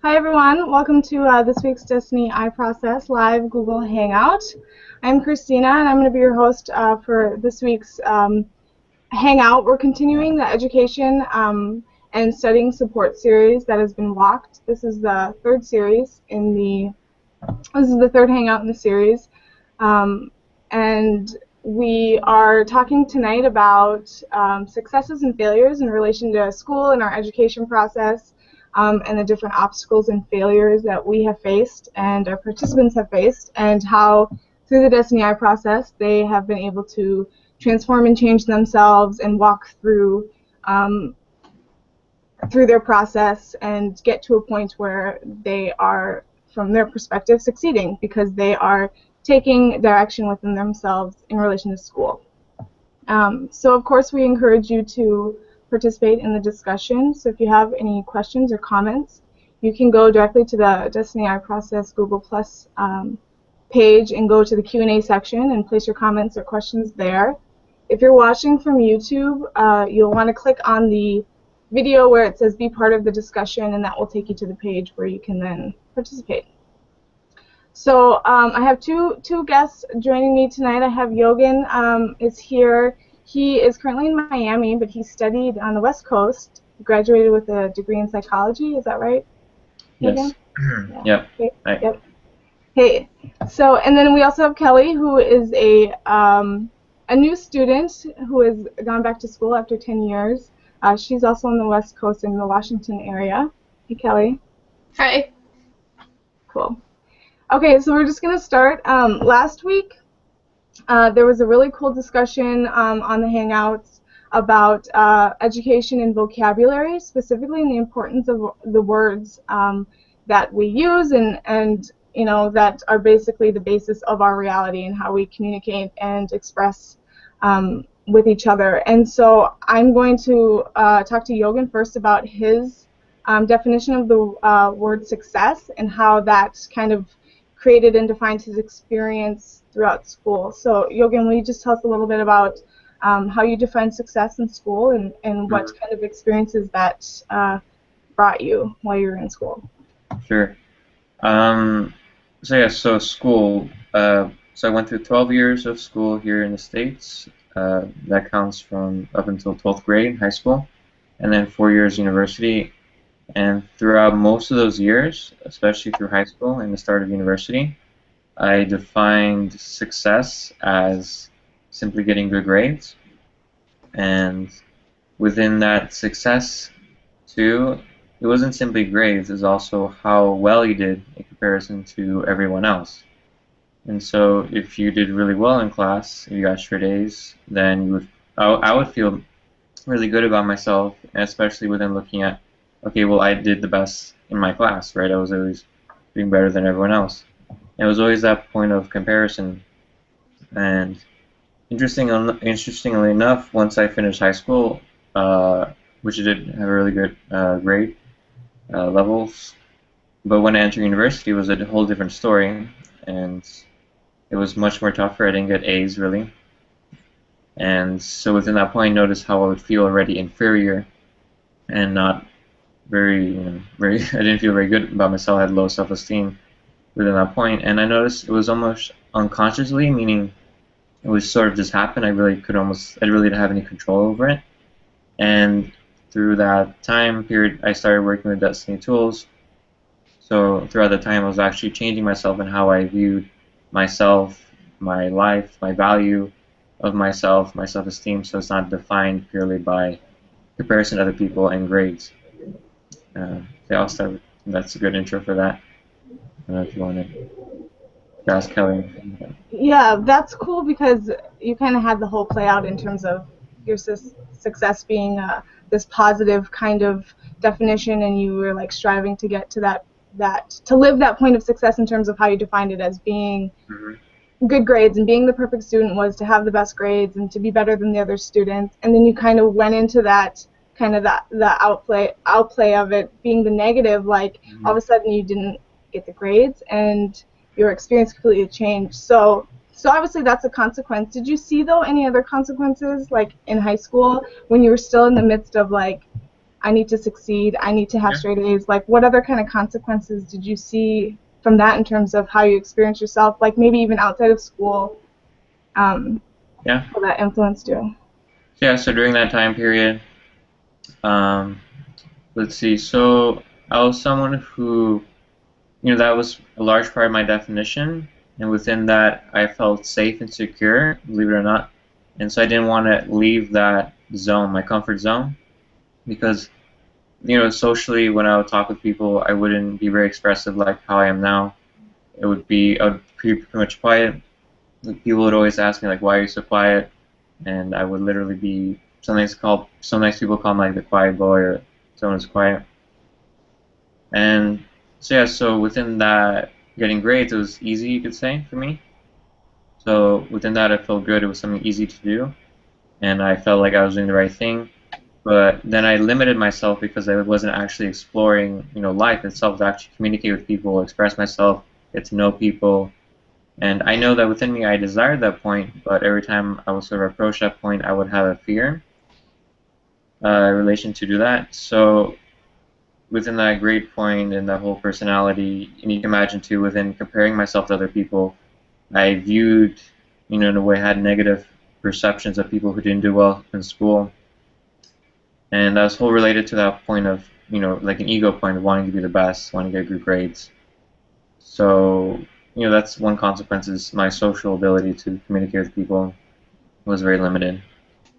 Hi everyone, welcome to this week's Desteni I Process live Google Hangout. I'm Christina and I'm going to be your host for this week's Hangout. We're continuing the education and studying support series that has been walked. This is the third series this is the third Hangout in the series. And we are talking tonight about successes and failures in relation to school and our education process. And the different obstacles and failures that we have faced and our participants have faced, and how through the Desteni I process they have been able to transform and change themselves and walk through their process and get to a point where they are, from their perspective, succeeding because they are taking direction within themselves in relation to school. So of course we encourage you to participate in the discussion. So if you have any questions or comments, you can go directly to the Desteni I Process Google Plus page and go to the Q&A section and place your comments or questions there. If you're watching from YouTube, you'll want to click on the video where it says be part of the discussion, and that will take you to the page where you can then participate. So I have two guests joining me tonight. I have Yogan is here. He is currently in Miami, but he studied on the West Coast. He graduated with a degree in psychology. Is that right? Yes. Yeah. Yep. Okay. Right. Yep. Hey. So, and then we also have Kelly, who is a new student who has gone back to school after 10 years. She's also on the West Coast in the Washington area. Hey, Kelly. Hi. Cool. Okay, so we're just gonna start. Last week, there was a really cool discussion on the Hangouts about education and vocabulary, specifically in the importance of the words that we use and you know that are basically the basis of our reality and how we communicate and express with each other. And so I'm going to talk to Yogan first about his definition of the word success and how that kind of created and defined his experience throughout school. So, Yogan, will you just tell us a little bit about how you define success in school and what kind of experiences that brought you while you were in school? Sure. So school. So I went through 12 years of school here in the States. That counts from up until 12th grade, high school, and then 4 years university. And throughout most of those years, especially through high school and the start of university, I defined success as simply getting good grades. And within that success, too, it wasn't simply grades, it was also how well you did in comparison to everyone else. And so if you did really well in class, if you got straight A's, then I would feel really good about myself, especially within looking at, okay, well, I did the best in my class, right? I was always doing better than everyone else. And it was always that point of comparison. And interestingly enough, once I finished high school, which I did have a really good grade levels, but when I entered university, it was a whole different story, and it was much more tougher. I didn't get A's, really. And so within that point, I noticed how I would feel already inferior and not very, I didn't feel very good about myself. I had low self-esteem within that point, and I noticed it was almost unconsciously, meaning it was sort of just happened. I really didn't have any control over it. And through that time period, I started working with Desteni tools. So throughout the time, I was actually changing myself and how I viewed myself, my life, my value of myself, my self-esteem. So it's not defined purely by comparison to other people and grades. That's a good intro for that. I don't know if you want to ask Kelly. Yeah, that's cool because you kind of had the whole play out in terms of your success being this positive kind of definition, and you were like striving to get to to live that point of success in terms of how you defined it as being good grades, and being the perfect student was to have the best grades and to be better than the other students. And then you kind of went into that kind of the outplay of it being the negative, like all of a sudden you didn't get the grades and your experience completely changed. So obviously that's a consequence. Did you see though any other consequences like in high school when you were still in the midst of like I need to succeed, I need to have Yeah. straight A's. Like, what other kind of consequences did you see from that in terms of how you experience yourself, like maybe even outside of school, um, Yeah. how that influenced you? Yeah. So during that time period, um, let's see. So I was someone who, that was a large part of my definition, and within that, I felt safe and secure, believe it or not. And so I didn't want to leave that zone, my comfort zone, because socially, when I would talk with people, I wouldn't be very expressive like how I am now. I would be pretty much quiet. People would always ask me like, "Why are you so quiet?" And I would literally be sometimes people call me like the quiet boy or someone who's quiet. And so yeah, so within that, getting grades, it was easy, you could say, for me. So within that, I felt good. It was something easy to do, and I felt like I was doing the right thing. But then I limited myself because I wasn't actually exploring, life itself, to actually communicate with people, express myself, get to know people. And I know that within me, I desired that point, but every time I would sort of approach that point, I would have a fear in relation to do that. So within that grade point and that whole personality, and you can imagine too, within comparing myself to other people, I viewed, in a way, had negative perceptions of people who didn't do well in school. And that was whole related to that point of, like an ego point of wanting to be the best, wanting to get good grades. So, that's one consequence is my social ability to communicate with people was very limited.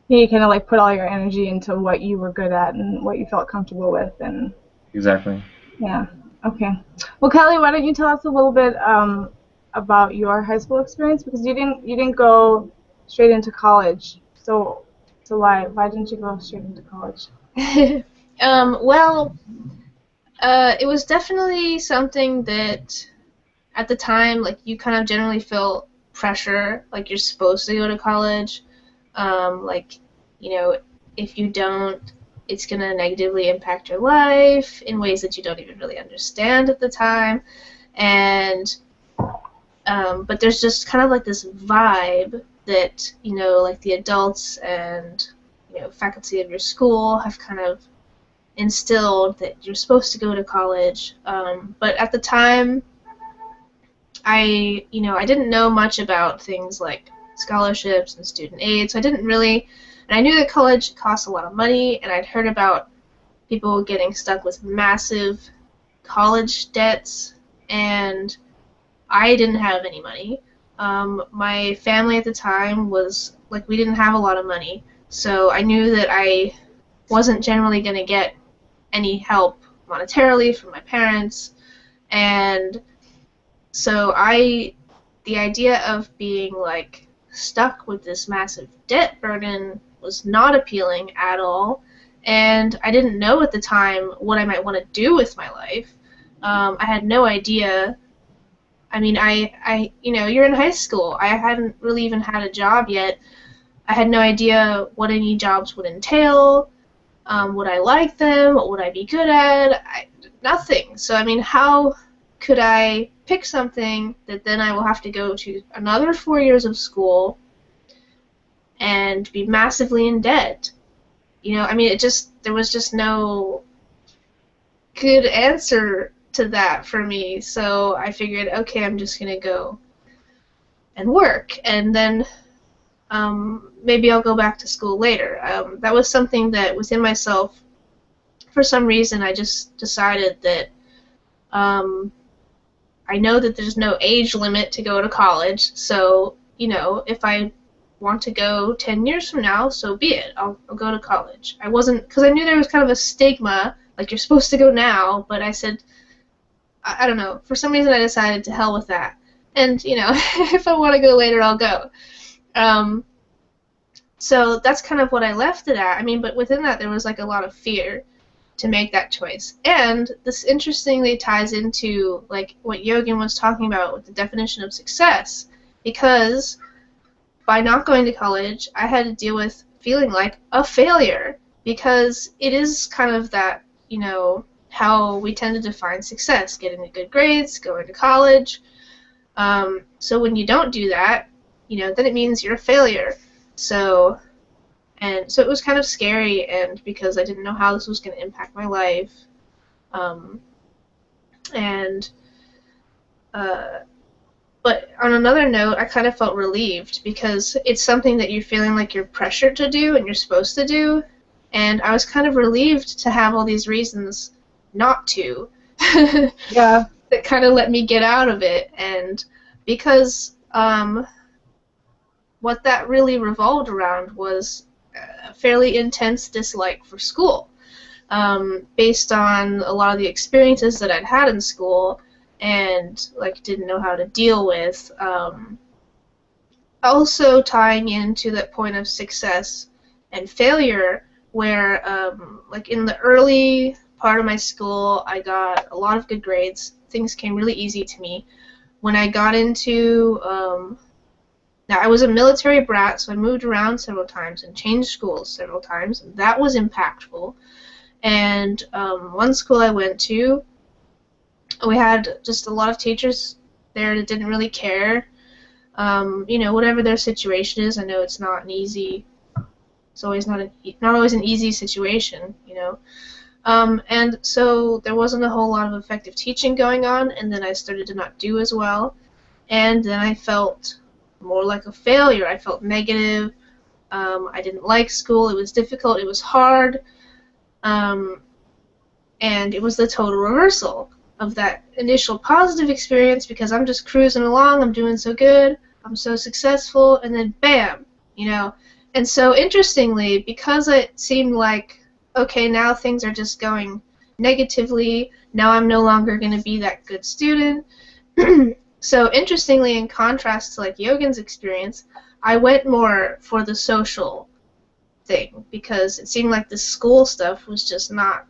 Yeah, you kind of like put all your energy into what you were good at and what you felt comfortable with, and Exactly. yeah, okay. Well, Kelly, why don't you tell us a little bit about your high school experience, because you didn't go straight into college. So why didn't you go straight into college? Well, it was definitely something that at the time, like, you kind of generally feel pressure, like you're supposed to go to college. Like, you know, if you don't, it's going to negatively impact your life in ways that you don't even really understand at the time. And, but there's just kind of like this vibe that, like the adults and, faculty of your school have kind of instilled that you're supposed to go to college. But at the time, I didn't know much about things like scholarships and student aid, so I didn't really, and I knew that college costs a lot of money, and I'd heard about people getting stuck with massive college debts, and I didn't have any money. My family at the time was, like, we didn't have a lot of money, so I knew that I wasn't generally going to get any help monetarily from my parents, and so the idea of being like stuck with this massive debt burden was not appealing at all, and I didn't know at the time what I might want to do with my life. I had no idea. I mean, you're in high school. I hadn't really even had a job yet. I had no idea what any jobs would entail. Would I like them? What would I be good at? Nothing. So, I mean, how could I pick something that then I will have to go to another 4 years of school and be massively in debt? I mean, there was just no good answer to that for me. So I figured, okay, I'm just going to go and work, and then maybe I'll go back to school later. That was something that within myself, for some reason, I just decided that I know that there's no age limit to go to college, so, if I want to go 10 years from now, so be it. I'll go to college. I wasn't, because I knew there was kind of a stigma, like, you're supposed to go now, but I said, I don't know, for some reason I decided to hell with that. And, if I want to go later, I'll go. So that's kind of what I left it at. I mean, but within that, there was, like, a lot of fear to make that choice. And this interestingly ties into, like, what Yogan was talking about with the definition of success, because by not going to college, I had to deal with feeling like a failure, because it is kind of that, how we tend to define success, getting the good grades, going to college. So when you don't do that, then it means you're a failure. So, And so it was kind of scary, and because I didn't know how this was going to impact my life. And but on another note, I kind of felt relieved because it's something that you're feeling like you're pressured to do and you're supposed to do, and I was kind of relieved to have all these reasons not to. Yeah. That kind of let me get out of it, and because what that really revolved around was a fairly intense dislike for school, based on a lot of the experiences that I'd had in school and like didn't know how to deal with. Also tying into that point of success and failure, where like in the early part of my school, I got a lot of good grades. Things came really easy to me. When I got into now I was a military brat, so I moved around several times and changed schools several times, and that was impactful. And one school I went to, we had just a lot of teachers there that didn't really care. You know, whatever their situation is, I know it's not an easy. It's always not always an easy situation, you know. And so there wasn't a whole lot of effective teaching going on, and then I started to not do as well, and then I felt more like a failure. I felt negative. I didn't like school. It was difficult. It was hard. And it was the total reversal of that initial positive experience, because I'm just cruising along, I'm doing so good, I'm so successful, and then bam, you know. And so interestingly, because it seemed like, okay, now things are just going negatively, now I'm no longer going to be that good student. So interestingly, in contrast to like Yogan's experience, I went more for the social thing, because it seemed like the school stuff was just not,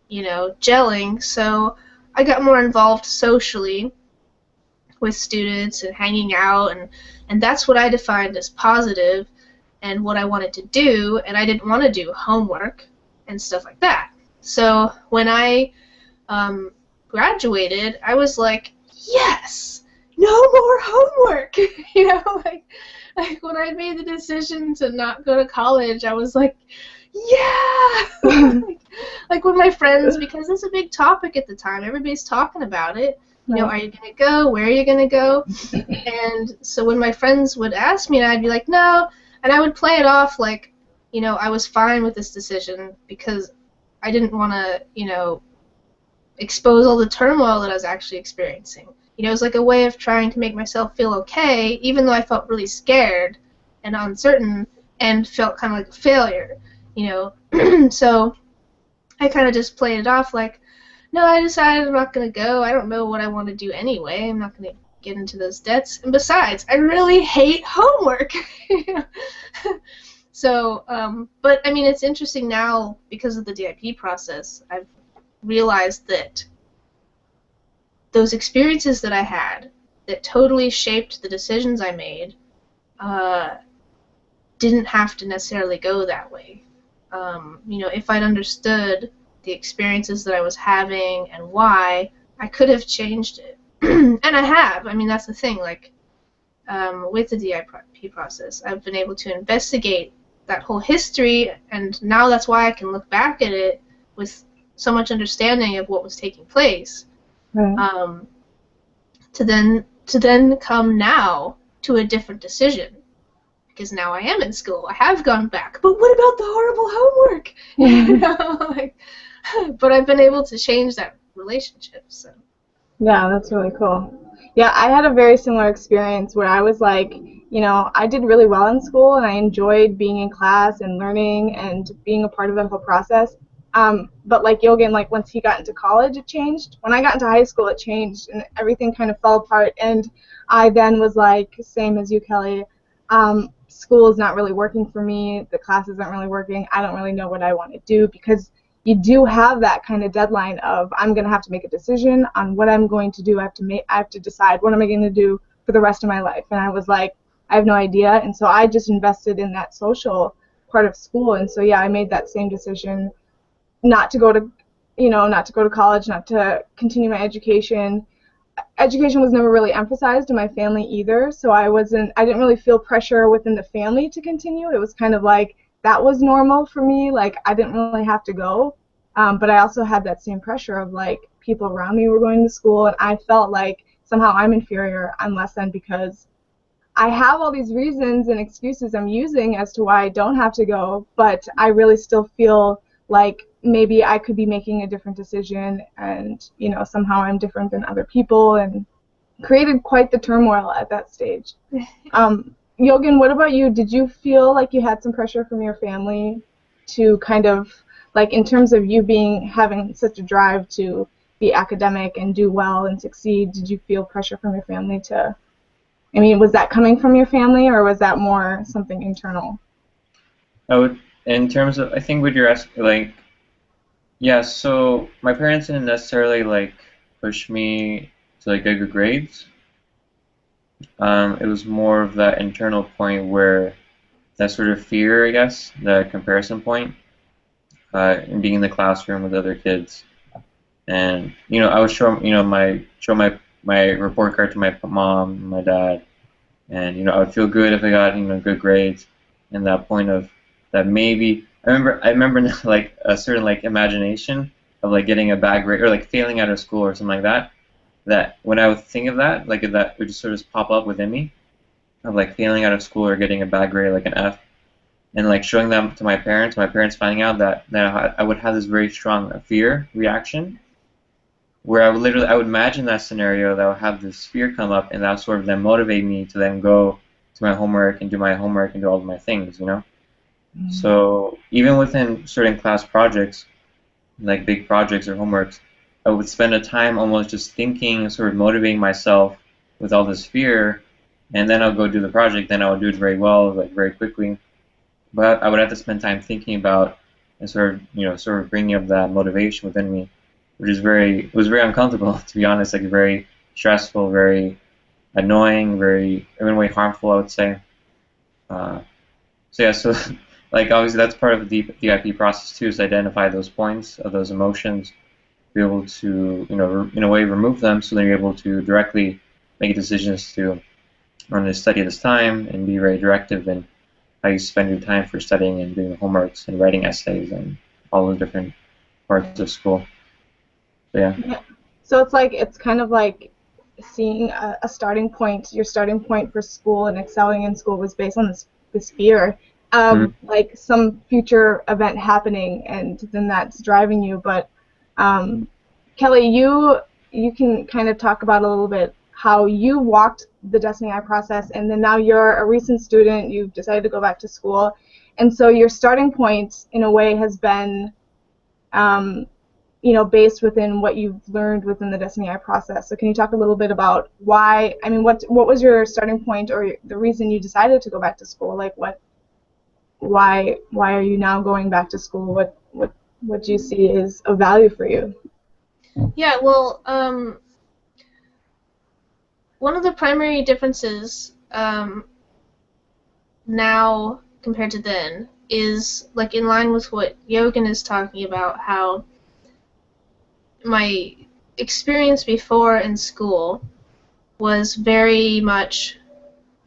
you know, gelling. So I got more involved socially with students and hanging out, and that's what I defined as positive and what I wanted to do, and I didn't want to do homework and stuff like that. So when I graduated, I was like, yes, no more homework. You know, like when I made the decision to not go to college, I was like, yeah. Like with my friends, because it's a big topic at the time, everybody's talking about it. You know, are you going to go? Where are you going to go? And so when my friends would ask me, I'd be like, no. And I would play it off like, you know, I was fine with this decision because I didn't want to, you know, expose all the turmoil that I was actually experiencing. You know, it was like a way of trying to make myself feel okay, even though I felt really scared and uncertain and felt kind of like a failure, you know. So I kind of just played it off like, no, I decided I'm not going to go. I don't know what I want to do anyway. I'm not going to get into those debts. And besides, I really hate homework. So, but I mean, it's interesting now because of the DIP process. I've realized that those experiences that I had that totally shaped the decisions I made didn't have to necessarily go that way. You know, if I'd understood the experiences that I was having and why, I could have changed it. And I have. I mean, that's the thing. Like, with the DIP process, I've been able to investigate that whole history, and now that's why I can look back at it with so much understanding of what was taking place. Right. To then come now to a different decision, because now I am in school. I have gone back, but what about the horrible homework? You know, like, but I've been able to change that relationship. So. Yeah, that's really cool. Yeah, I had a very similar experience where I was like, you know, I did really well in school and I enjoyed being in class and learning and being a part of the whole process. But like Yogan, like once he got into college, it changed. When I got into high school, it changed and everything kind of fell apart. And I then was like, same as you, Kelly, school is not really working for me. The classes aren't really working. I don't really know what I want to do, because you do have that kind of deadline of, I'm going to have to make a decision on what I'm going to do. I have to decide what am I going to do for the rest of my life. And I was like, I have no idea. And so I just invested in that social part of school. And so, yeah, I made that same decision not to go to, not to go to college, not to continue my education. Education was never really emphasized in my family either. So I didn't really feel pressure within the family to continue. It was kind of like, that was normal for me. Like, I didn't really have to go. But I also had that same pressure of, like, people around me were going to school, and I felt like somehow I'm inferior, I'm less than, because I have all these reasons and excuses I'm using as to why I don't have to go, but I really still feel like maybe I could be making a different decision, and, you know, somehow I'm different than other people, and created quite the turmoil at that stage. Yogan, what about you? Did you feel like you had some pressure from your family to kind of, like, in terms of you having such a drive to be academic and do well and succeed, did you feel pressure from your family to, I mean, was that coming from your family, or was that more something internal? I would, in terms of, I think what you're asking, like, yeah, so my parents didn't necessarily, like, push me to, like, get good grades. It was more of that internal point where that sort of fear, I guess, the comparison point, and being in the classroom with other kids. And, you know, I would show my report card to my mom and my dad, and, you know, I would feel good if I got, you know, good grades. And that point of that, maybe I remember like a certain, like, imagination of, like, getting a bad grade or, like, failing out of school or something like that. That when I would think of that, like, that would just sort of pop up within me of, like, failing out of school or getting a bad grade, like an F, and, like, showing them to my parents finding out that I would have this very strong fear reaction, where I would imagine that scenario, that I would have this fear come up, and that would sort of then motivate me to then go to my homework and do my homework and do all of my things, you know? Mm-hmm. So even within certain class projects, like big projects or homeworks, I would spend a time almost just thinking, sort of motivating myself with all this fear, and then I'll go do the project, then I'll do it very well, like, very quickly. But I would have to spend time thinking about and sort of bringing up that motivation within me, which it was very uncomfortable, to be honest, like, very stressful, very annoying, very, in a way, harmful, I would say. So yeah, so like, obviously that's part of the DIP process too, is to identify those points of those emotions, be able to, you know, in a way, remove them, so that you're able to directly make decisions to, I'm going to study this time, and be very directive in how you spend your time for studying and doing the homeworks and writing essays and all the different parts of school. So yeah. So it's kind of like seeing a starting point. Your starting point for school and excelling in school was based on this fear of like some future event happening, and then that's driving you. But Kelly, you can kind of talk about a little bit how you walked the Desteni I process, and then now you're a recent student, you've decided to go back to school, and so your starting point in a way has been you know, based within what you've learned within the Desteni I process. So can you talk a little bit about why, I mean, what was your starting point, or the reason you decided to go back to school? Like, why are you now going back to school? What do you see is of value for you? Yeah, well, one of the primary differences now compared to then is, like, in line with what Yogan is talking about, how my experience before in school was very much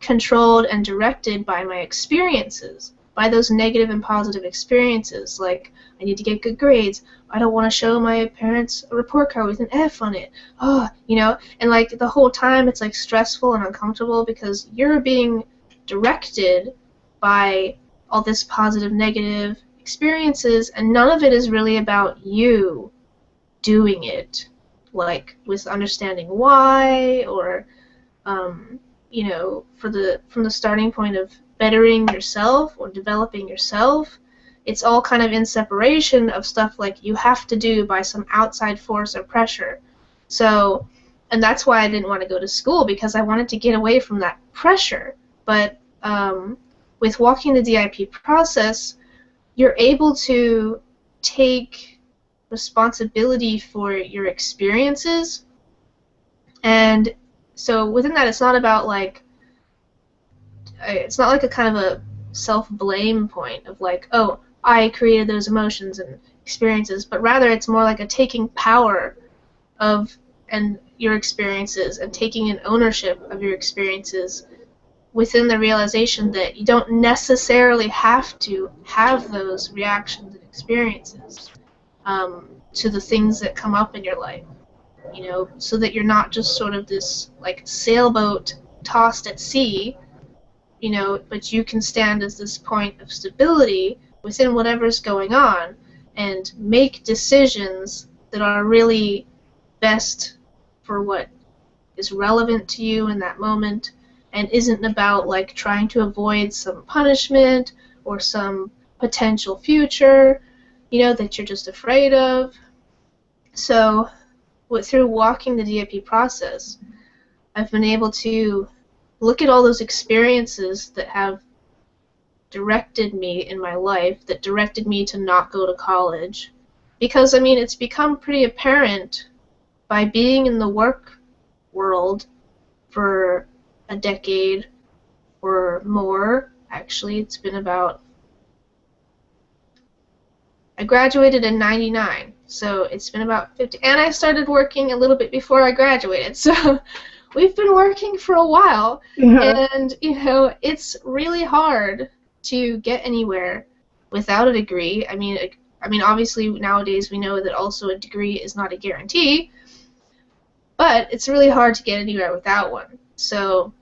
controlled and directed by my experiences, by those negative and positive experiences. Like, I need to get good grades. I don't want to show my parents a report card with an F on it. Oh, you know, and, like, the whole time it's, like, stressful and uncomfortable because you're being directed by all this positive, negative experiences, and none of it is really about you doing it, like, with understanding why, or you know, from the starting point of bettering yourself or developing yourself. It's all kind of in separation of stuff like you have to do by some outside force or pressure. So, and that's why I didn't want to go to school, because I wanted to get away from that pressure. But with walking the DIP process, you're able to take responsibility for your experiences, and so within that, it's not about, like, it's not like a kind of a self-blame point of, like, oh, I created those emotions and experiences, but rather it's more like a taking power of and your experiences, and taking an ownership of your experiences, within the realization that you don't necessarily have to have those reactions and experiences to the things that come up in your life, you know, so that you're not just sort of this like sailboat tossed at sea, you know, but you can stand as this point of stability within whatever's going on and make decisions that are really best for what is relevant to you in that moment and isn't about like trying to avoid some punishment or some potential future, you know, that you're just afraid of. So through walking the DIP process, I've been able to look at all those experiences that have directed me in my life, that directed me to not go to college. Because, I mean, it's become pretty apparent by being in the work world for a decade or more. Actually, it's been about... I graduated in '99, so it's been about 50... And I started working a little bit before I graduated, so we've been working for a while. Yeah. And, you know, it's really hard to get anywhere without a degree. I mean, obviously nowadays we know that also a degree is not a guarantee, but it's really hard to get anywhere without one. So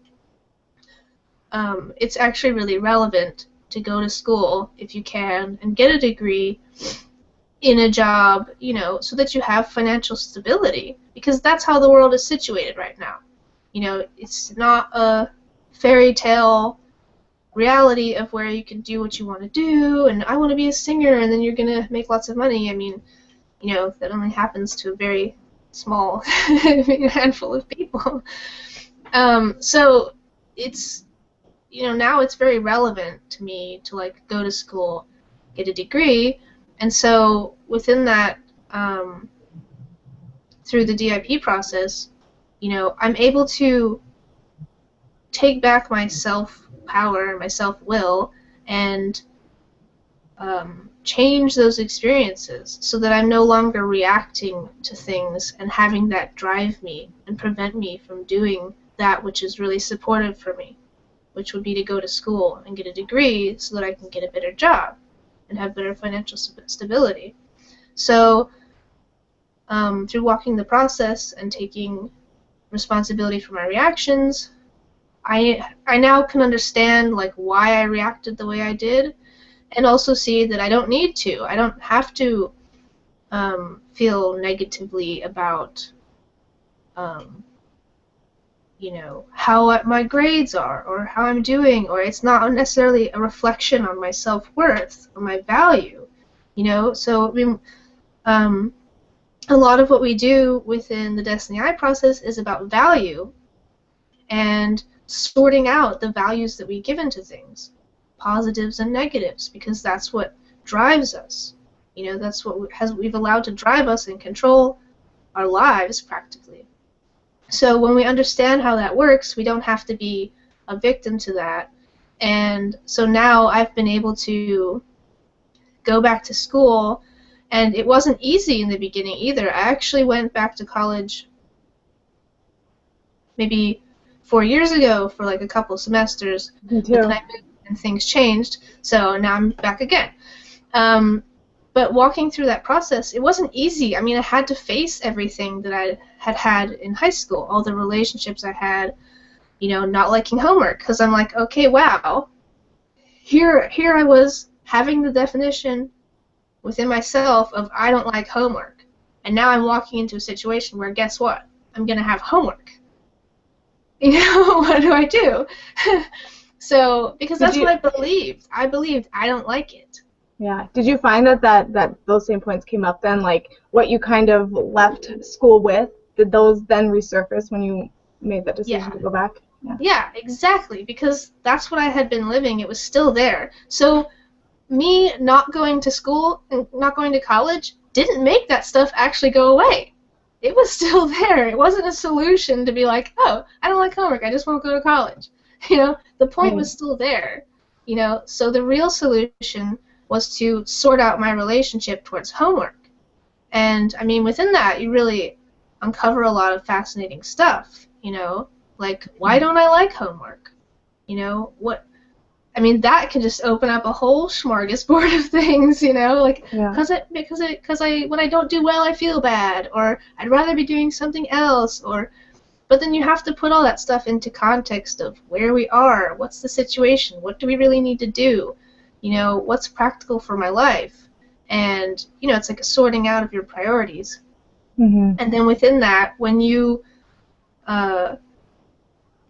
it's actually really relevant to go to school if you can and get a degree in a job, you know, so that you have financial stability, because that's how the world is situated right now. You know, it's not a fairy tale reality of where you can do what you want to do, and I want to be a singer, and then you're going to make lots of money. I mean, you know, that only happens to a very small handful of people. So it's, you know, now it's very relevant to me to, like, go to school, get a degree, and so within that, through the DIP process, you know, I'm able to take back my self-power and my self-will and change those experiences so that I'm no longer reacting to things and having that drive me and prevent me from doing that which is really supportive for me, which would be to go to school and get a degree so that I can get a better job and have better financial stability. So through walking the process and taking responsibility for my reactions, I now can understand like why I reacted the way I did, and also see that I don't need to. I don't have to feel negatively about you know, how my grades are or how I'm doing, or it's not necessarily a reflection on my self-worth or my value, you know. So I mean, a lot of what we do within the Desteni I process is about value and sorting out the values that we give into things, positives and negatives, because that's what drives us. You know, that's what we've allowed to drive us and control our lives practically. So when we understand how that works, we don't have to be a victim to that. And so now I've been able to go back to school, and it wasn't easy in the beginning either. I actually went back to college maybe 4 years ago for like a couple semesters. Me But too. then I moved and things changed, so now I'm back again. But walking through that process, it wasn't easy. I mean, I had to face everything that I had in high school, all the relationships I had, you know, not liking homework, because I'm like, okay, wow, here I was having the definition within myself of I don't like homework, and now I'm walking into a situation where, guess what? I'm going to have homework. You know, what do I do? So, because that's what I believed. I believed I don't like it. Yeah. Did you find that those same points came up then? Like what you kind of left school with, did those then resurface when you made that decision to go back? Yeah. Yeah, exactly. Because that's what I had been living. It was still there. So me not going to school and not going to college didn't make that stuff actually go away. It was still there. It wasn't a solution to be like, oh, I don't like homework, I just won't go to college. You know, the point was still there. You know, so the real solution was to sort out my relationship towards homework. And, I mean, within that, you really uncover a lot of fascinating stuff, you know, like, why don't I like homework? You know, I mean, that can just open up a whole smorgasbord of things, you know, like because when I don't do well, I feel bad, or I'd rather be doing something else, but then you have to put all that stuff into context of where we are, what's the situation, what do we really need to do, you know, what's practical for my life, and you know, it's like a sorting out of your priorities, and then within that, when you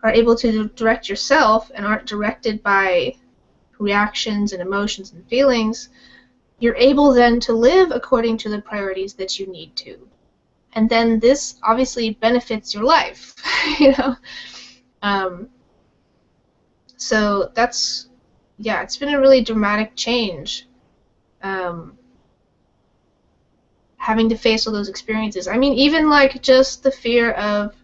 are able to direct yourself and aren't directed by reactions and emotions and feelings, you're able then to live according to the priorities that you need to. And then this obviously benefits your life, you know? So that's, yeah, it's been a really dramatic change, having to face all those experiences. I mean, even like just the fear of,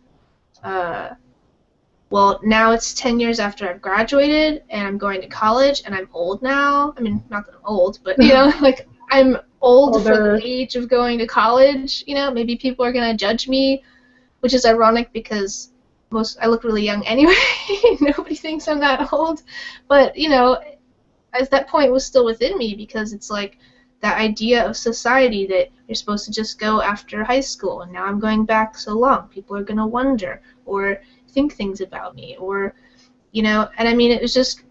well, now it's 10 years after I've graduated, and I'm going to college, and I'm old now. I mean, not that I'm old, but, you know, like, I'm old for the age of going to college, you know? Maybe people are going to judge me, which is ironic because I look really young anyway. Nobody thinks I'm that old. But, you know, as that point was still within me, because it's like that idea of society that you're supposed to just go after high school, and now I'm going back so long. People are going to wonder, or think things about me, or, you know, and I mean, it was just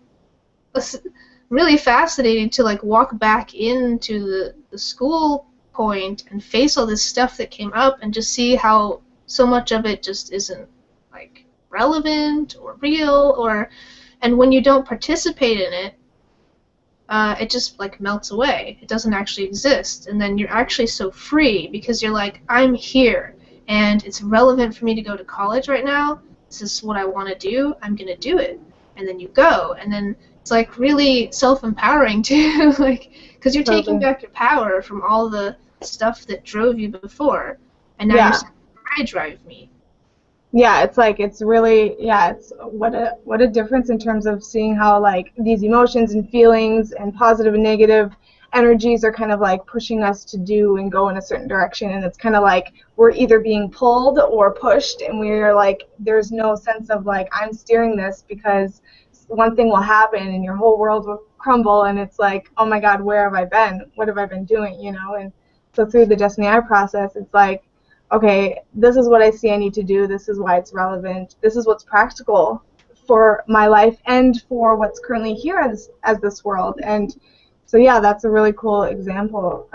really fascinating to like walk back into the school point and face all this stuff that came up and just see how so much of it just isn't like relevant or real, and when you don't participate in it, it just like melts away. It doesn't actually exist, and then you're actually so free because you're like, I'm here and it's relevant for me to go to college right now. This is what I want to do. I'm going to do it. And then you go. And then it's like really self-empowering too, like, because you're taking back your power from all the stuff that drove you before. And now you're saying, I drive me. Yeah, it's like, it's really, it's what a difference in terms of seeing how like these emotions and feelings and positive and negative energies are kind of like pushing us to do and go in a certain direction, and it's kind of like we're either being pulled or pushed, and we're like, there's no sense of like, I'm steering this, because one thing will happen and your whole world will crumble, and it's like, oh my god, where have I been? What have I been doing, you know? And so through the Desteni I process, it's like, okay, this is what I see I need to do, this is why it's relevant, this is what's practical for my life and for what's currently here as this world. And so yeah, that's a really cool example.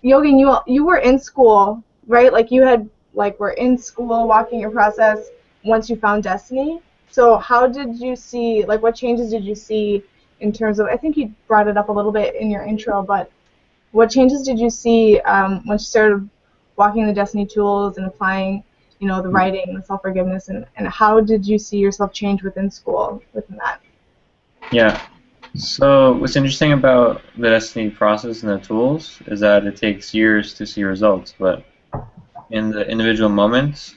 Yogan, you were in school, right? Like you had were in school walking your process once you found Desteni. So how did you see, like, what changes did you see in terms of, I think you brought it up a little bit in your intro, but what changes did you see once you started walking the Desteni tools and applying, you know, the writing, the self-forgiveness, and how did you see yourself change within school within that? Yeah. So what's interesting about the Desteni process and the tools is that it takes years to see results, but in the individual moments,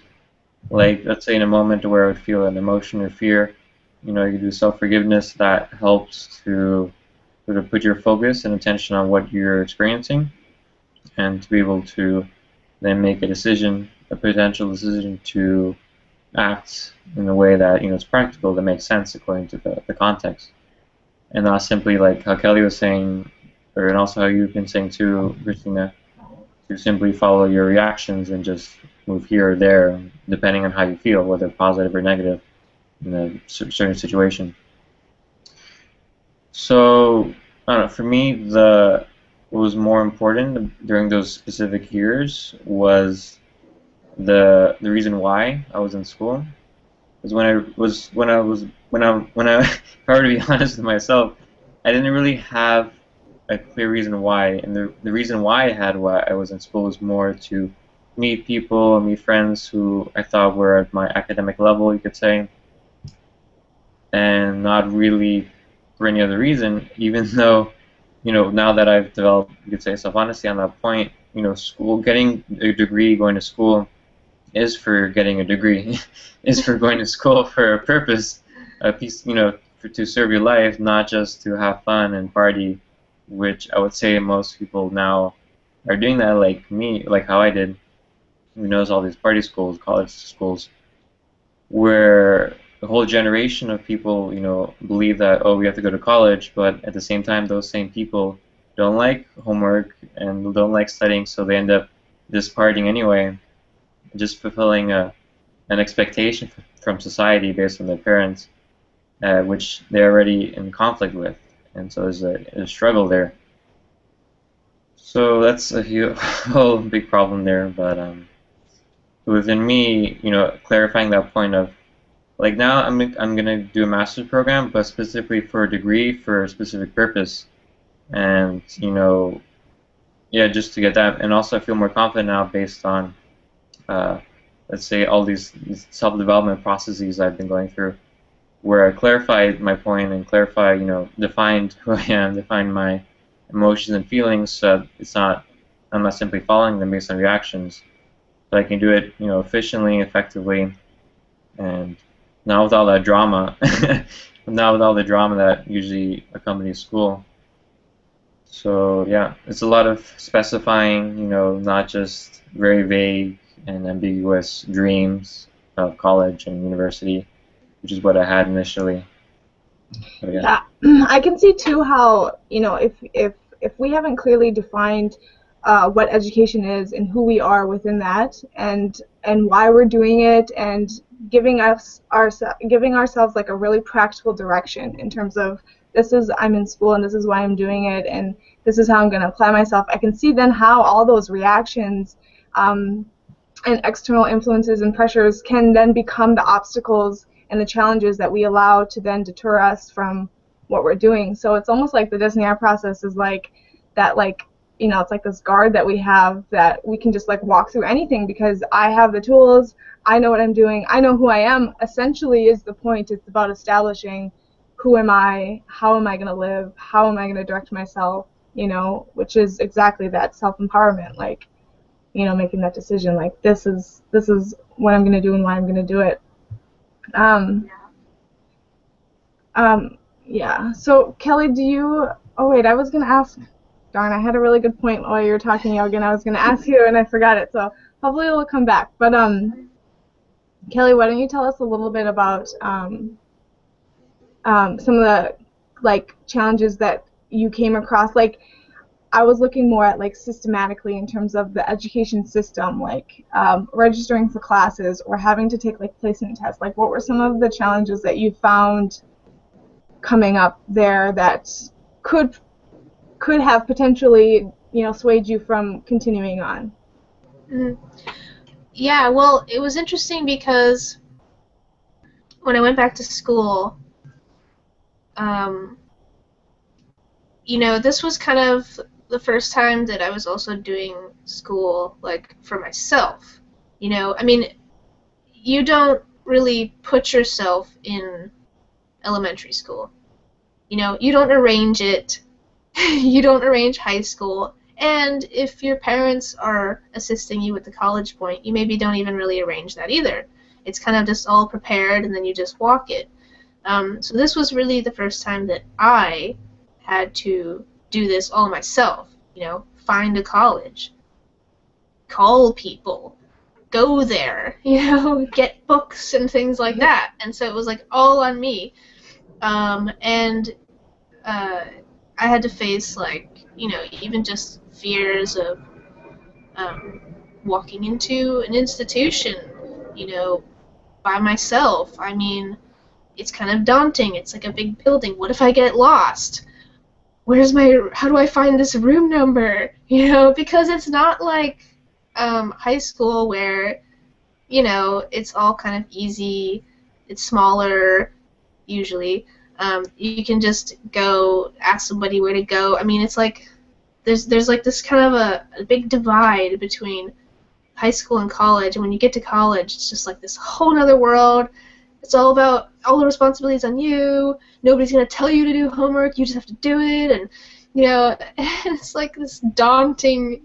like let's say in a moment where I would feel an emotion or fear, you know, you do self-forgiveness, that helps to sort of put your focus and attention on what you're experiencing, and to be able to then make a decision, a potential decision to act in a way that, you know, is practical, that makes sense according to the context. And not simply like how Kelly was saying, and also how you've been saying too, Christina, to simply follow your reactions and just move here or there, depending on how you feel, whether positive or negative in a certain situation. So, I don't know, for me, what was more important during those specific years was the reason why I was in school. Because if I were to be honest with myself, I didn't really have a clear reason why, and the reason why I was in school was more to meet people, meet friends who I thought were at my academic level, you could say, and not really for any other reason, even though, you know, now that I've developed, you could say, self-honesty on that point, you know, getting a degree, going to school, is for getting a degree, is for going to school for a purpose, a piece, you know, to serve your life, not just to have fun and party, which I would say most people now are doing that, like me, like how I did. Who knows all these party schools, college schools, where a whole generation of people, believe that, oh, we have to go to college, but at the same time, those same people don't like homework and don't like studying, so they end up just partying anyway, just fulfilling an expectation from society based on their parents, which they're already in conflict with, and so there's a struggle there. So that's a whole big problem there, but within me, clarifying that point of, like, now I'm gonna do a master's program, but specifically for a degree for a specific purpose, and yeah, just to get that, and also I feel more confident now based on, let's say, all these self-development processes I've been going through, where I clarified my point and defined who I am, defined my emotions and feelings, so I'm not simply following them based on reactions, so I can do it, efficiently, effectively, and not with all that drama, not with all the drama that usually accompanies school. So yeah, it's a lot of specifying, not just very vague and ambiguous dreams of college and university, which is what I had initially. So, yeah. I can see too how, if we haven't clearly defined what education is and who we are within that, and why we're doing it, and giving ourselves like a really practical direction in terms of, I'm in school and this is why I'm doing it, and this is how I'm going to apply myself. I can see then how all those reactions and external influences and pressures can then become the obstacles and the challenges that we allow to then deter us from what we're doing. So it's almost like the Desteni I process is like that, it's like this guard that we have, that we can just walk through anything because I have the tools, I know what I'm doing, I know who I am, essentially is the point. It's about establishing who am I, how am I going to live, how am I going to direct myself, which is exactly that self-empowerment, making that decision, this is what I'm going to do and why I'm going to do it. Yeah. So Kelly, oh wait, I was going to ask, darn, I had a really good point while you were talking, Yogan. I was going to ask you and I forgot it, so hopefully it will come back. But Kelly, why don't you tell us a little bit about some of the challenges that you came across? I was looking more at systematically in terms of the education system, registering for classes or having to take placement tests. What were some of the challenges that you found coming up there that could have potentially swayed you from continuing on? Mm-hmm. Yeah, well, it was interesting because when I went back to school, this was kind of the first time that I was also doing school for myself. I mean, you don't really put yourself in elementary school. You don't arrange it. You don't arrange high school. And if your parents are assisting you with the college point, you maybe don't even really arrange that either. It's kind of just all prepared and then you just walk it. So this was really the first time that I had to do this all myself. Find a college, call people, go there, get books and things like that. And so it was all on me. And I had to face even just fears of walking into an institution, by myself. I mean, it's kind of daunting. It's like a big building. What if I get lost? How do I find this room number? Because it's not like high school where, it's all kind of easy. It's smaller, usually. You can just go ask somebody where to go. I mean, it's there's this kind of a big divide between high school and college, and when you get to college, it's just this whole other world. It's all about all the responsibilities on you. Nobody's gonna tell you to do homework. You just have to do it, and it's this daunting,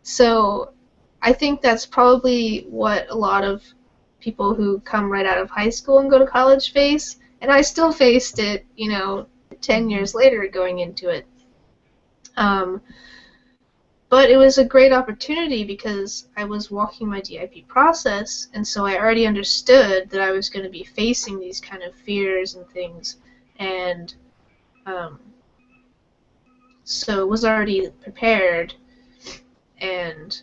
So I think that's probably what a lot of people who come right out of high school and go to college face, and I still faced it, 10 years later going into it. But it was a great opportunity because I was walking my DIP process, and so I already understood that I was going to be facing these kind of fears and things, and so was already prepared and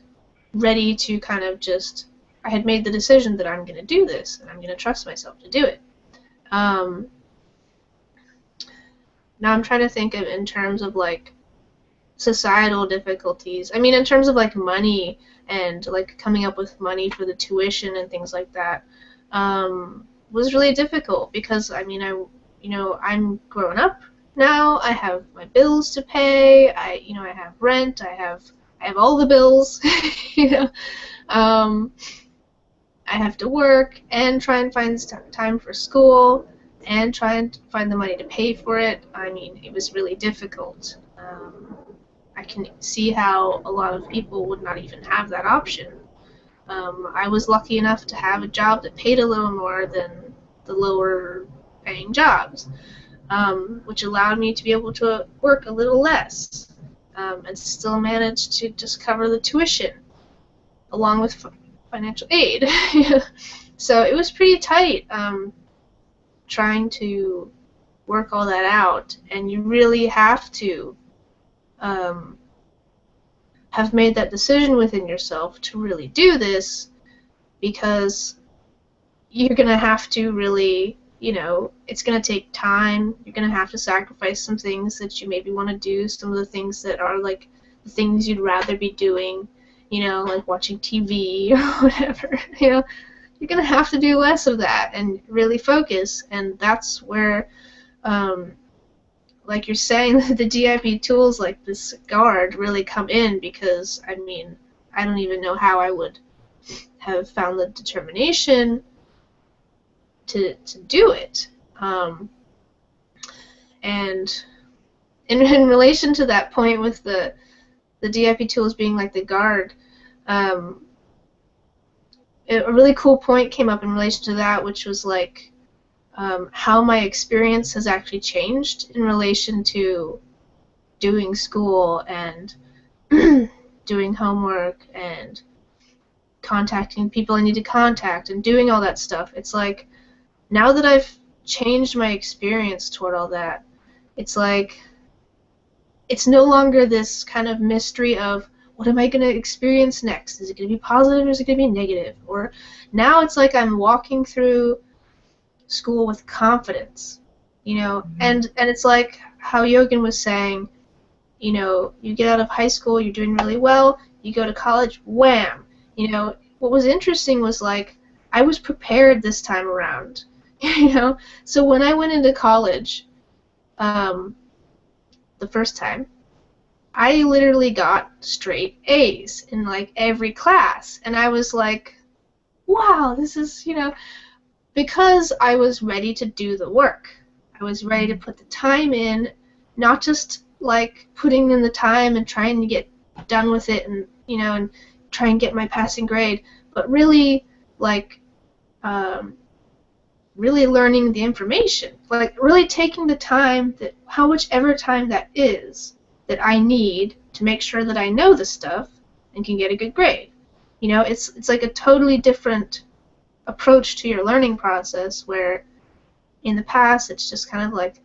ready to kind of just, I had made the decision that I'm going to do this, and I'm going to trust myself to do it. Now I'm trying to think of in terms of like societal difficulties. I mean, in terms of like money and like coming up with money for the tuition and things like that, was really difficult because I mean, I'm grown up now. I have my bills to pay. I have rent. I have all the bills. you know, I have to work and try and find time for school and try and find the money to pay for it. I mean, it was really difficult. I can see how a lot of people would not even have that option. I was lucky enough to have a job that paid a little more than the lower paying jobs, which allowed me to be able to work a little less and still manage to just cover the tuition along with financial aid. So it was pretty tight trying to work all that out, and you really have to have made that decision within yourself to really do this, because you're going to have to really, it's going to take time. You're going to have to sacrifice some things that you maybe want to do, some of the things that are like the things you'd rather be doing, like watching TV or whatever. You're going to have to do less of that and really focus, and that's where like you're saying, the DIP tools like this guard really come in, because, I mean, I don't even know how I would have found the determination to do it. And in relation to that point with the DIP tools being like the guard, a really cool point came up in relation to that, which was like, how my experience has actually changed in relation to doing school and doing homework and contacting people I need to contact and doing all that stuff. It's like, now that I've changed my experience toward all that, it's like, it's no longer this kind of mystery of, what am I going to experience next? Is it going to be positive or is it going to be negative? Or now it's like I'm walking through school with confidence, and it's like how Yogan was saying, you get out of high school, you're doing really well, you go to college, wham. What was interesting was like, I was prepared this time around, so when I went into college the first time, I literally got straight A's in like every class, and I was like, wow, this is, because I was ready to do the work. I was ready to put the time in, not just like putting in the time and trying to get done with it and, and try and get my passing grade, but really like really learning the information, like really taking the time, that how much ever time that is that I need to make sure that I know the stuff and can get a good grade. It's like a totally different approach to your learning process, where in the past it's just kind of like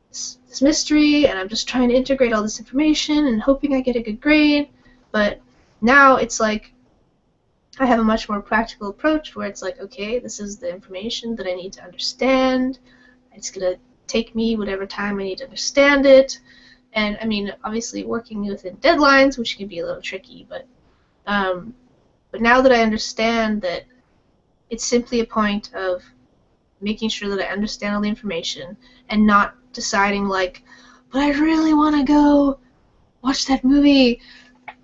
this mystery, and I'm just trying to integrate all this information and hoping I get a good grade. But now it's like I have a much more practical approach, where it's like, okay, this is the information that I need to understand. It's going to take me whatever time I need to understand it. And I mean, obviously working within deadlines, which can be a little tricky, but now that I understand that it's simply a point of making sure that I understand all the information and not deciding like, but I really want to go watch that movie.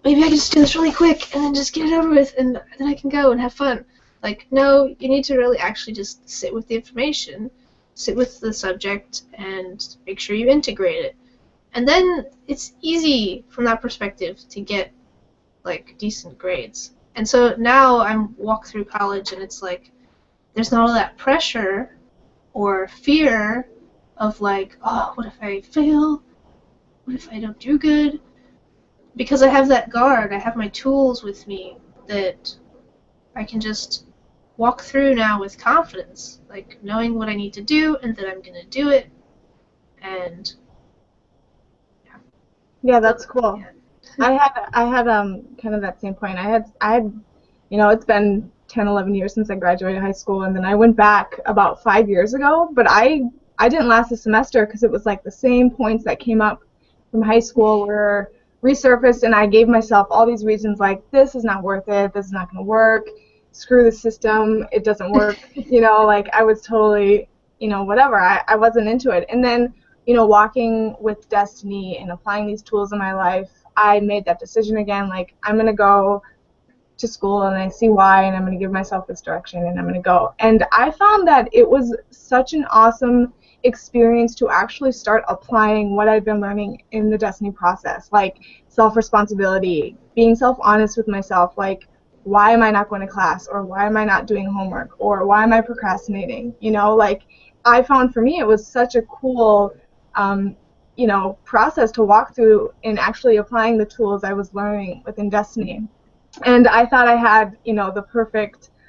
Maybe I can just do this really quick and then just get it over with, and then I can go and have fun. Like, no, you need to really actually just sit with the information, sit with the subject, and make sure you integrate it. And then it's easy from that perspective to get like decent grades. And so now I'm walk through college, and it's like there's not all that pressure or fear of like, oh, what if I fail? What if I don't do good? because I have that guard, I have my tools with me that I can just walk through now with confidence, like knowing what I need to do and that I'm gonna do it. And Yeah, that's cool. yeah. I had kind of that same point. I had it's been 10, 11 years since I graduated high school, and then I went back about 5 years ago, but I didn't last a semester because it was like the same points that came up from high school were resurfaced, and I gave myself all these reasons like this is not worth it, this is not going to work, screw the system, it doesn't work, like I was totally, whatever, I wasn't into it. And then, walking with Desteni and applying these tools in my life, I made that decision again, like I'm going to go to school and I see why, and I'm going to give myself this direction and I'm going to go. And I found that it was such an awesome experience to actually start applying what I've been learning in the Desteni process, like self-responsibility, being self-honest with myself, like why am I not going to class, or why am I not doing homework, or why am I procrastinating, like I found for me it was such a cool process to walk through in actually applying the tools I was learning within Desteni. And I thought I had,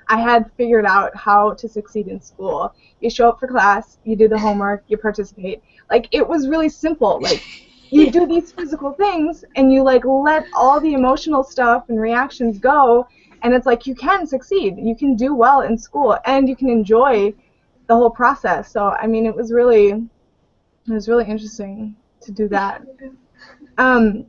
I had figured out how to succeed in school. You show up for class, you do the homework, you participate. Like, it was really simple. Like, you do these physical things, and you, like, let all the emotional stuff and reactions go, and it's like you can succeed. You can do well in school, and you can enjoy the whole process. So, I mean, it was really interesting to do that. Yogan,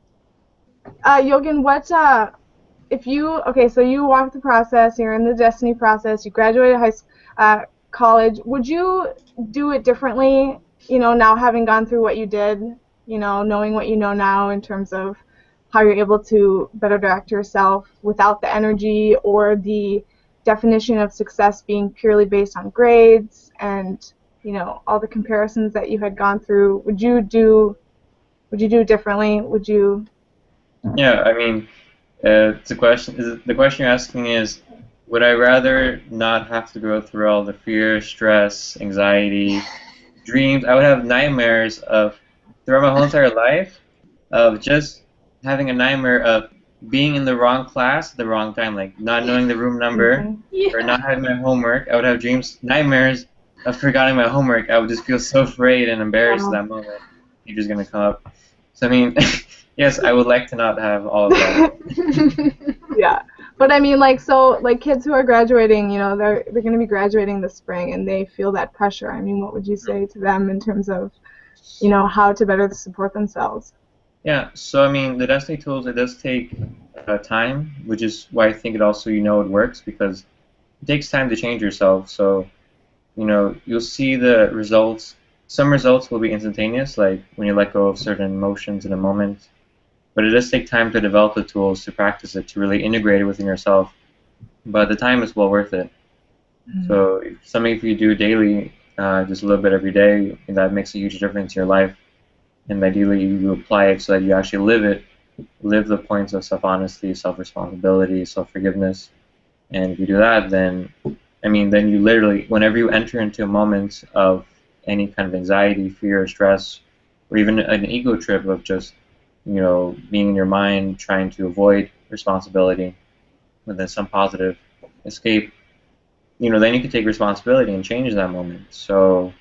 so you walked the process, you're in the Desteni process, you graduated college, would you do it differently, now having gone through what you did, knowing what you know now in terms of how you're able to better direct yourself without the energy or the definition of success being purely based on grades and, all the comparisons that you had gone through? Would you do it differently? Would you? Yeah, I mean, the question you're asking is, would I rather not have to go through all the fear, stress, anxiety, dreams? I would have nightmares of throughout my whole entire life of just having a nightmare of being in the wrong class at the wrong time, like not knowing the room number or not having my homework. I would have nightmares of forgetting my homework. I would just feel so afraid and embarrassed at that moment. Teacher's gonna come up. So I mean, yes, I would like to not have all of that. Yeah, but I mean, like kids who are graduating, they're going to be graduating this spring, and they feel that pressure. I mean, what would you say to them in terms of, how to better support themselves? Yeah, so I mean, the Desteni tools, it does take time, which is why I think it works, because it takes time to change yourself. So, you'll see the results. Some results will be instantaneous, like when you let go of certain emotions in a moment. But it does take time to develop the tools, to practice it, to really integrate it within yourself. But the time is well worth it. Mm-hmm. So if you do daily, just a little bit every day, that makes a huge difference in your life. And ideally, you apply it so that you actually live the points of self-honesty, self-responsibility, self-forgiveness. And if you do that, then you literally, whenever you enter into a moment of any kind of anxiety, fear, stress, or even an ego trip of just, being in your mind, trying to avoid responsibility, and then some positive escape, then you can take responsibility and change that moment. So,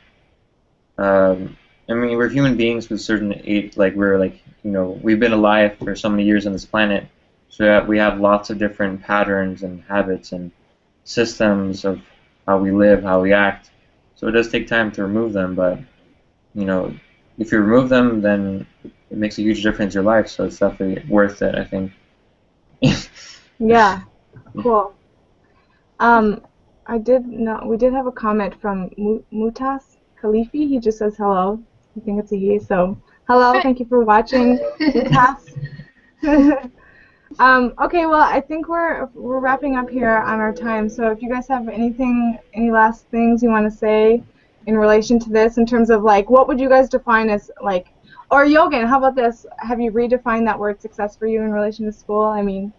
we're human beings with certain age, we've been alive for so many years on this planet, so we have lots of different patterns and habits and systems of how we live, how we act. So it does take time to remove them, but, if you remove them, then it makes a huge difference in your life, so it's definitely worth it, I think. Yeah, cool. We did have a comment from Mutas Khalifi. He just says hello. I think it's a he, so hello, thank you for watching, Mutas. Okay, well, I think we're wrapping up here on our time, so if you guys have any last things you want to say in relation to this, in terms of, like, what would you guys define as, like, or Yogan, how about this? Have you redefined that word success for you in relation to school? I mean,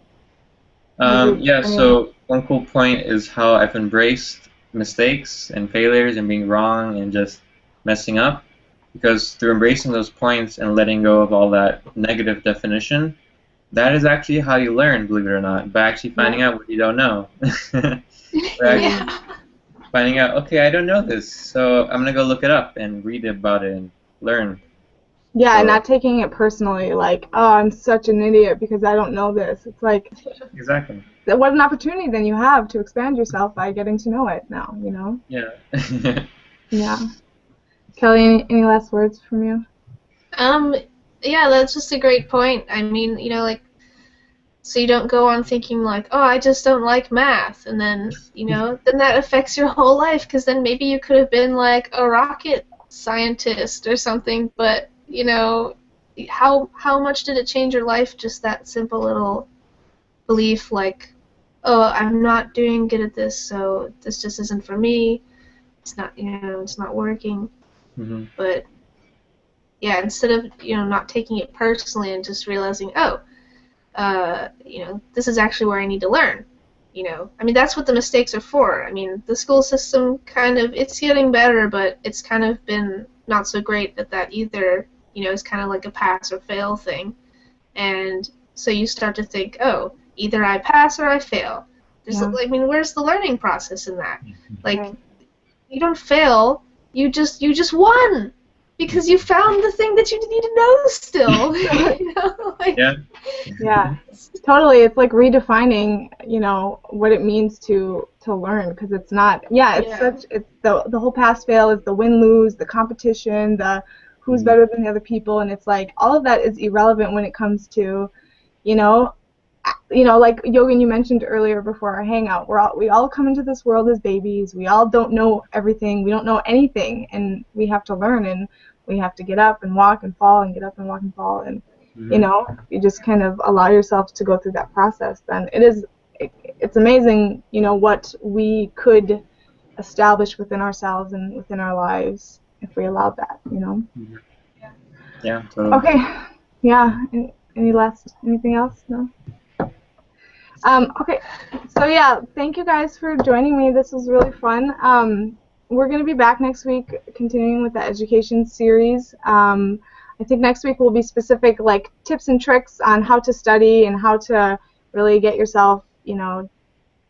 so one cool point is how I've embraced mistakes and failures and being wrong and just messing up, because through embracing those points and letting go of all that negative definition, that is actually how you learn, believe it or not, by actually finding out what you don't know. Yeah. Finding out, okay, I don't know this, so I'm gonna go look it up and read about it and learn. Yeah, So, not taking it personally, like, oh, I'm such an idiot because I don't know this. It's like, exactly. what an opportunity then you have to expand yourself by getting to know it now, you know? Yeah. Yeah. Kelly, any last words from you? Yeah, that's just a great point. I mean, like, so you don't go on thinking like, oh, I just don't like math, and then, then that affects your whole life, because then maybe you could have been like a rocket scientist or something, but, how much did it change your life, just that simple little belief like, oh, I'm not doing good at this, so this just isn't for me. It's not, it's not working. Mm-hmm. But yeah, instead of not taking it personally and just realizing, oh, this is actually where I need to learn. I mean, that's what the mistakes are for. I mean, the school system it's getting better, but it's kind of been not so great at that either. It's kind of like a pass or fail thing. And so you start to think, oh, either I pass or I fail. I mean, where's the learning process in that? Like, Right. you don't fail, you just won, because you found the thing that you need to know still. Yeah. Yeah, totally. It's like redefining, what it means to learn, because it's not. Yeah, it's the whole pass fail is the win lose, the competition, the who's better than the other people, and it's like all of that is irrelevant when it comes to, you know, like Yogan, you mentioned earlier before our hangout, we all come into this world as babies. We all don't know everything. We don't know anything, and we have to learn, and we have to get up and walk and fall and get up and walk and fall, and you just kind of allow yourself to go through that process. Then it's amazing, what we could establish within ourselves and within our lives if we allowed that. Yeah, totally. Okay. Yeah. Anything else? No. Okay, so yeah, thank you guys for joining me. This was really fun. We're going to be back next week continuing with the education series. I think next week will be specific, like, tips and tricks on how to study and how to really get yourself,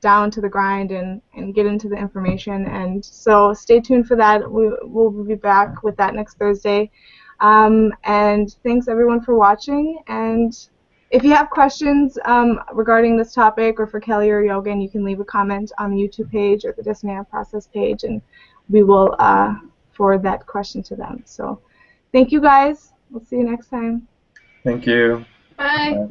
down to the grind and get into the information. And so stay tuned for that. We'll be back with that next Thursday. And thanks everyone for watching. And if you have questions regarding this topic, or for Kelly or Yogan, you can leave a comment on the YouTube page or the Desteni I Process page, and we will forward that question to them. So thank you guys. We'll see you next time. Thank you. Bye. Bye.